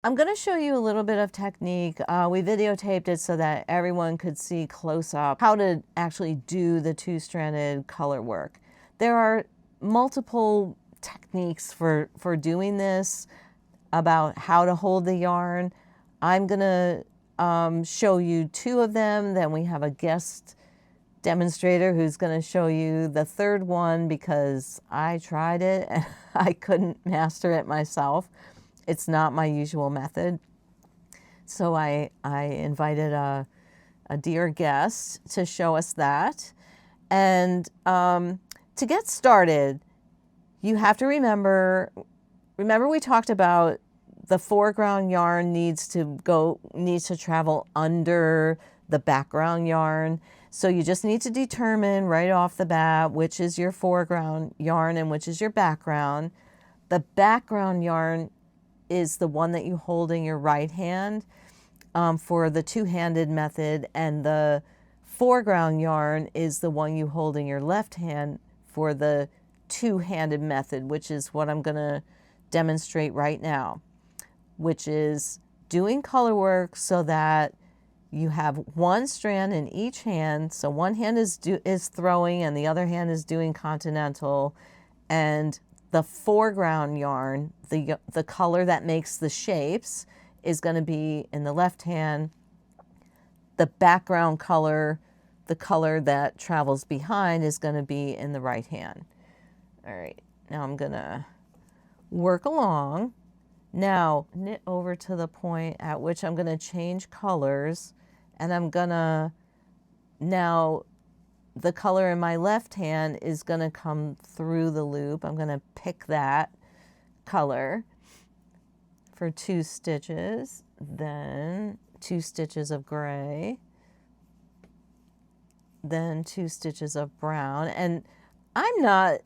I'm going to show you a little bit of technique. We videotaped it so that everyone could see close up how to actually do the two-stranded color work. There are multiple techniques for doing this, about how to hold the yarn. I'm going to show you two of them. Then we have a guest demonstrator who's going to show you the third one because I tried it and I couldn't master it myself. It's not my usual method. So I invited a dear guest to show us that. And to get started, you have to remember we talked about the foreground yarn needs to travel under the background yarn. So you just need to determine right off the bat which is your foreground yarn and which is your background. The background yarn is the one that you hold in your right hand for the two-handed method, and the foreground yarn is the one you hold in your left hand for the two-handed method, which is what I'm going to demonstrate right now, which is doing color work so that you have one strand in each hand. So one hand is throwing and the other hand is doing continental, and the foreground yarn, the color that makes the shapes, is going to be in the left hand. The background color, the color that travels behind, is going to be in the right hand. All right, now I'm going to work along. Now knit over to the point at which I'm going to change colors, and I'm going to, now the color in my left hand is going to come through the loop. I'm going to pick that color for 2 stitches, then 2 stitches of gray, then 2 stitches of brown. And I'm not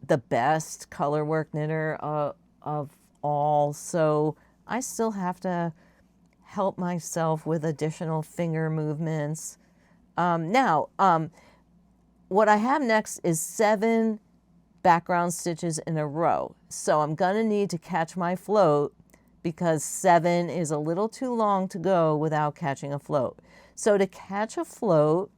the best color work knitter of all, so I still have to help myself with additional finger movements. What I have next is 7 background stitches in a row. So I'm going to need to catch my float because 7 is a little too long to go without catching a float. So to catch a float,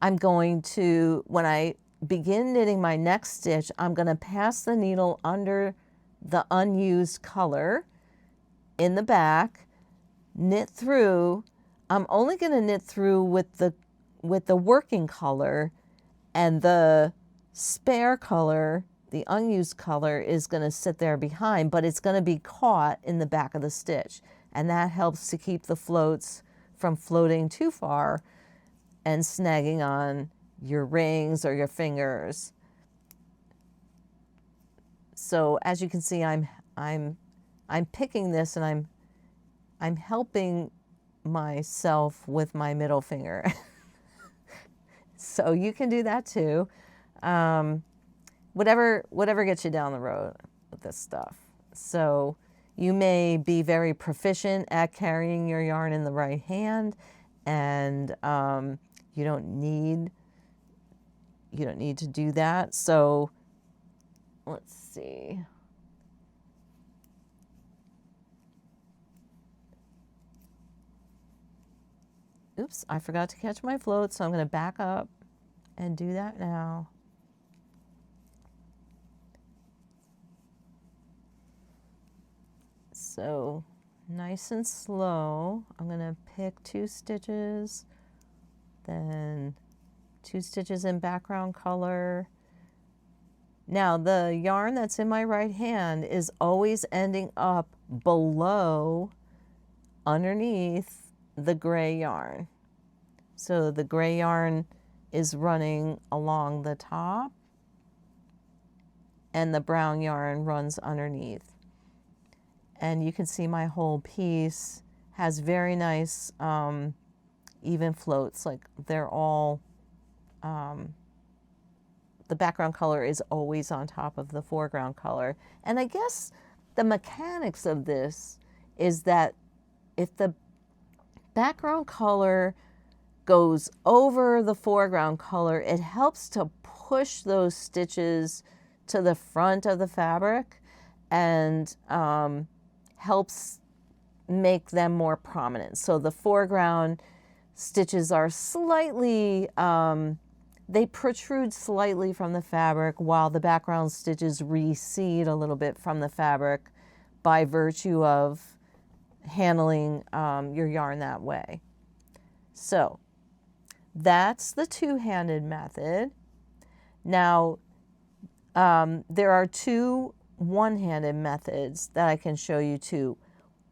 I'm going to, when I begin knitting my next stitch, I'm going to pass the needle under the unused color in the back, knit through. I'm only going to knit through with the working color, and the spare color, the unused color, is going to sit there behind, but it's going to be caught in the back of the stitch, and that helps to keep the floats from floating too far and snagging on your rings or your fingers. So as you can see, I'm picking this, and I'm helping myself with my middle finger. So you can do that too. Whatever gets you down the road with this stuff. So you may be very proficient at carrying your yarn in the right hand, and you don't need to do that. So let's see. Oops, I forgot to catch my float, so I'm going to back up and do that now. So nice and slow, I'm going to pick 2 stitches, then 2 stitches in background color. Now the yarn that's in my right hand is always ending up below, underneath the gray yarn. So the gray yarn is running along the top, and the brown yarn runs underneath. And you can see my whole piece has very nice even floats, like they're all, the background color is always on top of the foreground color. And I guess the mechanics of this is that if the background color goes over the foreground color, it helps to push those stitches to the front of the fabric, and helps make them more prominent. So the foreground stitches are slightly, they protrude slightly from the fabric, while the background stitches recede a little bit from the fabric by virtue of handling your yarn that way. So that's the two-handed method. Now, there are two one-handed methods that I can show you too.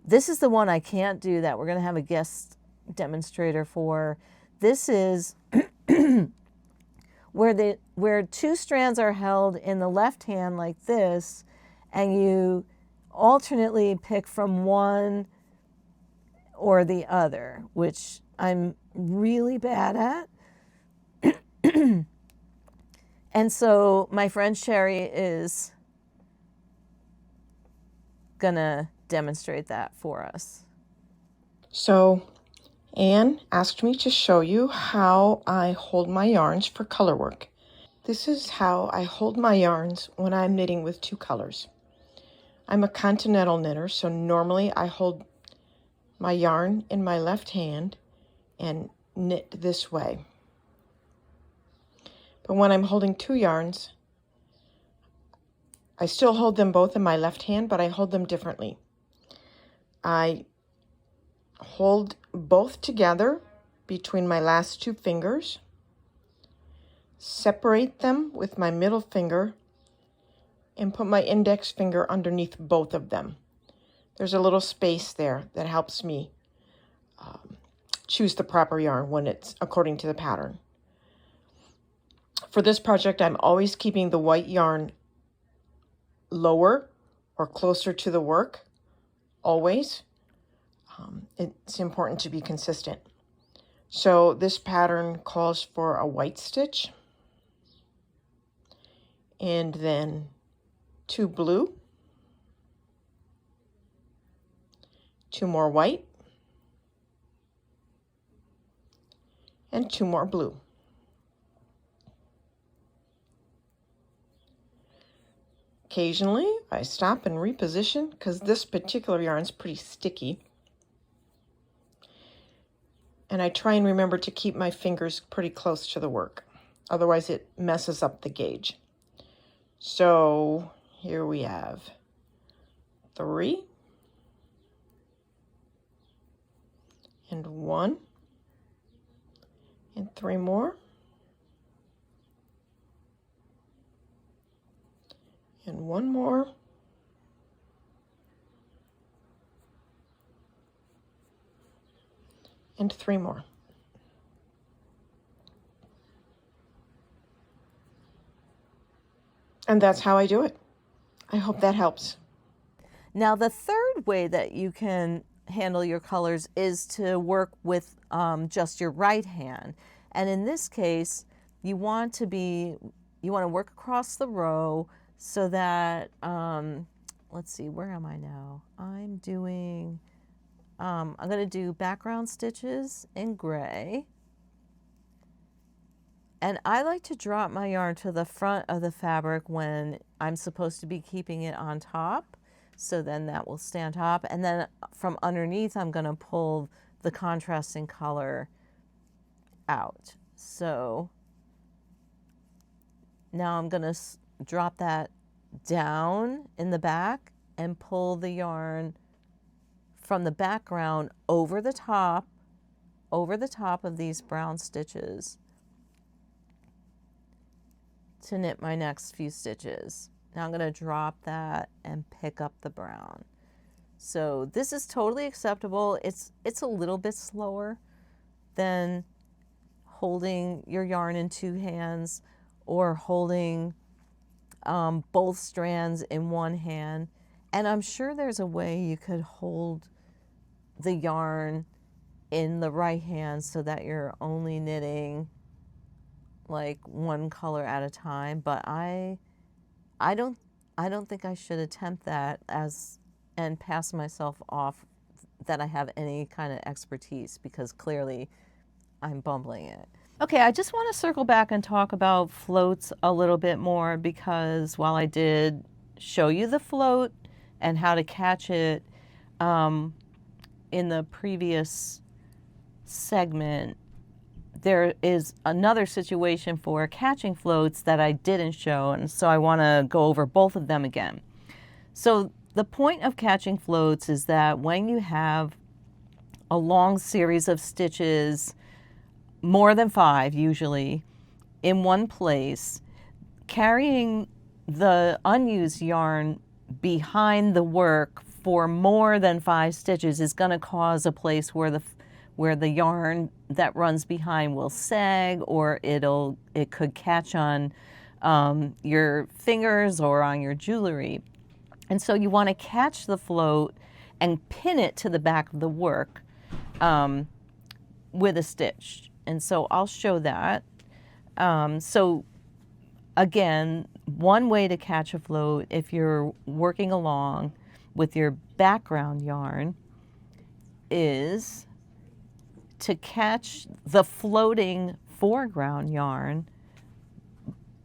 This is the one I can't do that we're going to have a guest demonstrator for. This is where two strands are held in the left hand like this, and you alternately pick from one or the other, which I'm really bad at. And so my friend Sherry is gonna demonstrate that for us. So Anne asked me to show you how I hold my yarns for color work. This is how I hold my yarns when I'm knitting with two colors. I'm a continental knitter, so normally I hold my yarn in my left hand and knit this way. But when I'm holding two yarns, I still hold them both in my left hand, but I hold them differently. I hold both together between my last two fingers, separate them with my middle finger, and put my index finger underneath both of them. There's a little space there that helps me choose the proper yarn when it's according to the pattern. For this project, I'm always keeping the white yarn lower or closer to the work, always. It's important to be consistent. So this pattern calls for a white stitch, and then two blue, two more white, and two more blue. Occasionally, I stop and reposition because this particular yarn is pretty sticky. And I try and remember to keep my fingers pretty close to the work. Otherwise, it messes up the gauge. So here we have 3 and 1 and 3 more. And 1 more. And 3 more. And that's how I do it. I hope that helps. Now, the third way that you can handle your colors is to work with just your right hand. And in this case, you want to work across the row so that, let's see, where am I now? I'm doing, I'm going to do background stitches in gray. And I like to drop my yarn to the front of the fabric when I'm supposed to be keeping it on top. So then that will stay on top. And then from underneath, I'm going to pull the contrasting color out. So now I'm going to drop that down in the back and pull the yarn from the background over the top of these brown stitches to knit my next few stitches. Now I'm going to drop that and pick up the brown. So this is totally acceptable. It's a little bit slower than holding your yarn in two hands or holding both strands in one hand. And I'm sure there's a way you could hold the yarn in the right hand so that you're only knitting like one color at a time, but I don't think I should attempt that and pass myself off that I have any kind of expertise, because clearly I'm bumbling it. Okay, I just want to circle back and talk about floats a little bit more, because while I did show you the float and how to catch it, in the previous segment, there is another situation for catching floats that I didn't show, and so I want to go over both of them again. So the point of catching floats is that when you have a long series of stitches, more than 5 usually, in one place, carrying the unused yarn behind the work for more than 5 stitches is going to cause a place where the yarn that runs behind will sag, or it could catch on your fingers or on your jewelry. And so you want to catch the float and pin it to the back of the work with a stitch. And so I'll show that. So again, one way to catch a float if you're working along with your background yarn is to catch the floating foreground yarn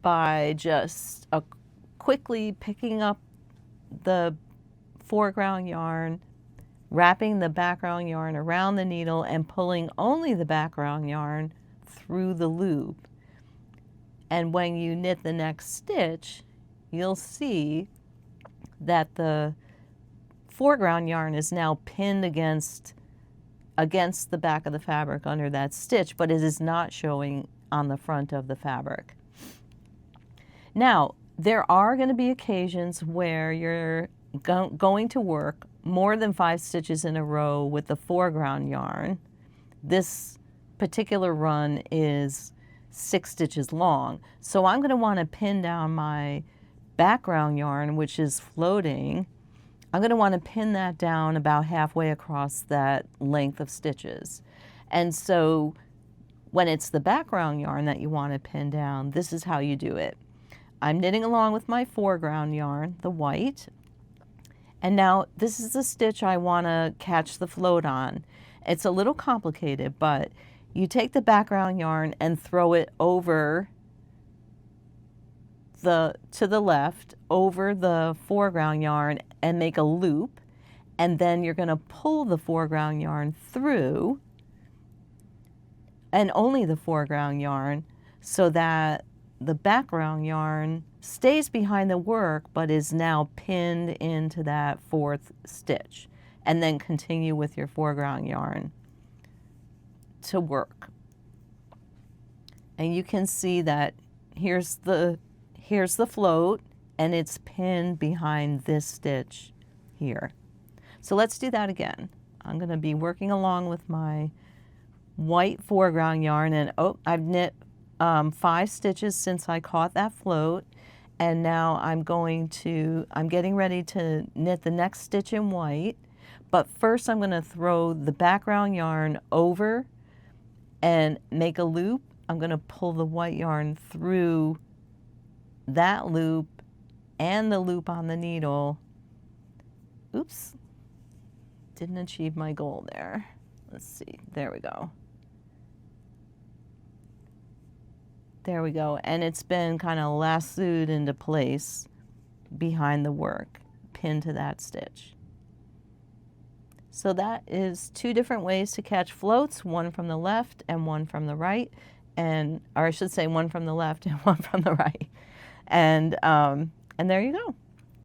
by just quickly picking up the foreground yarn, wrapping the background yarn around the needle, and pulling only the background yarn through the loop. And when you knit the next stitch, you'll see that the foreground yarn is now pinned against the back of the fabric under that stitch, but it is not showing on the front of the fabric. Now, there are going to be occasions where you're going to work more than 5 stitches in a row with the foreground yarn. This particular run is 6 stitches long, so I'm going to want to pin down my background yarn, which is floating. I'm going to want to pin that down about halfway across that length of stitches. And so when it's the background yarn that you want to pin down, this is how you do it. I'm knitting along with my foreground yarn, the white, and now this is the stitch I want to catch the float on. It's a little complicated, but you take the background yarn and throw it over to the left over the foreground yarn and make a loop, and then you're going to pull the foreground yarn through, and only the foreground yarn, so that the background yarn stays behind the work but is now pinned into that 4th stitch, and then continue with your foreground yarn to work. And you can see that here's the float, and it's pinned behind this stitch here. So let's do that again. I'm going to be working along with my white foreground yarn, and I've knit 5 stitches since I caught that float, and now I'm getting ready to knit the next stitch in white, but first I'm going to throw the background yarn over and make a loop. I'm going to pull the white yarn through that loop and the loop on the needle. Oops, didn't achieve my goal there. Let's see, there we go. There we go, and it's been kind of lassoed into place behind the work, pinned to that stitch. So that is 2 different ways to catch floats, one from the left and one from the right, or I should say one from the left and one from the right. And there you go.